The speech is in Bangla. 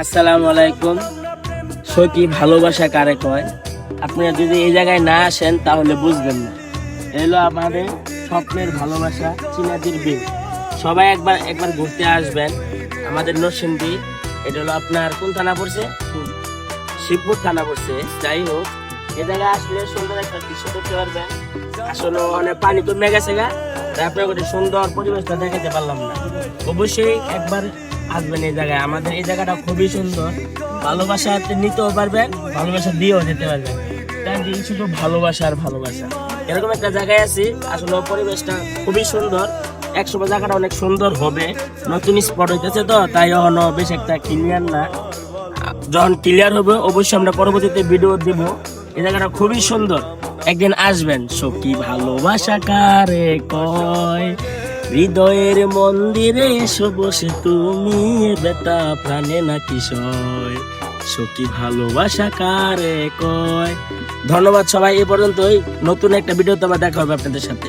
আসসালামু আলাইকুম। সখী ভালোবাসা কারে কয়? আপনারা যদি এই জায়গায় না আসেন তাহলে বুঝবেন না। এলো আমাদের স্বপ্নের ভালোবাসা চিনাদির বিল। সবাই একবার একবার ঘুরতে আসবেন আমাদের নরসিংদী। এটা হলো আপনার কোন থানা পড়ছে? শিবপুর থানা পড়ছে। যাই হোক, এ জায়গায় আসলে সুন্দর একটা দৃশ্য দেখতে পারবেন। আসলে অনেক পানি কমে গেছে গা, তাই আপনাকে সুন্দর পরিবেশটা দেখাতে পারলাম না। অবশ্যই একবার আসবেন এই জায়গায়। আমাদের এই জায়গাটা খুবই সুন্দর। ভালোবাসা নিতেও পারবেন, ভালোবাসা দিয়েও যেতে পারবেন। তাই শুধু ভালোবাসা আর ভালোবাসা, এরকম একটা জায়গায় আছি। আসলে পরিবেশটা খুবই সুন্দর। একসময় জায়গাটা অনেক সুন্দর হবে, নতুন স্পট হইতেছে তো, তাই এখনো বেশ একটা ক্লিয়ার না। যখন ক্লিয়ার হবে অবশ্যই আমরা পরবর্তীতে ভিডিও দিব। এই জায়গাটা খুবই সুন্দর, একদিন আসবেন। সখী ভালোবাসা কারে কয়? হৃদয়ের মন্দিরে এসো বসে তুমি, বেটা প্রাণে নাকি সয়। সখী ভালোবাসা কারে কয়? ধন্যবাদ সবাই, এ পর্যন্তই। নতুন একটা ভিডিওতে আবার দেখা হবে আপনাদের সাথে।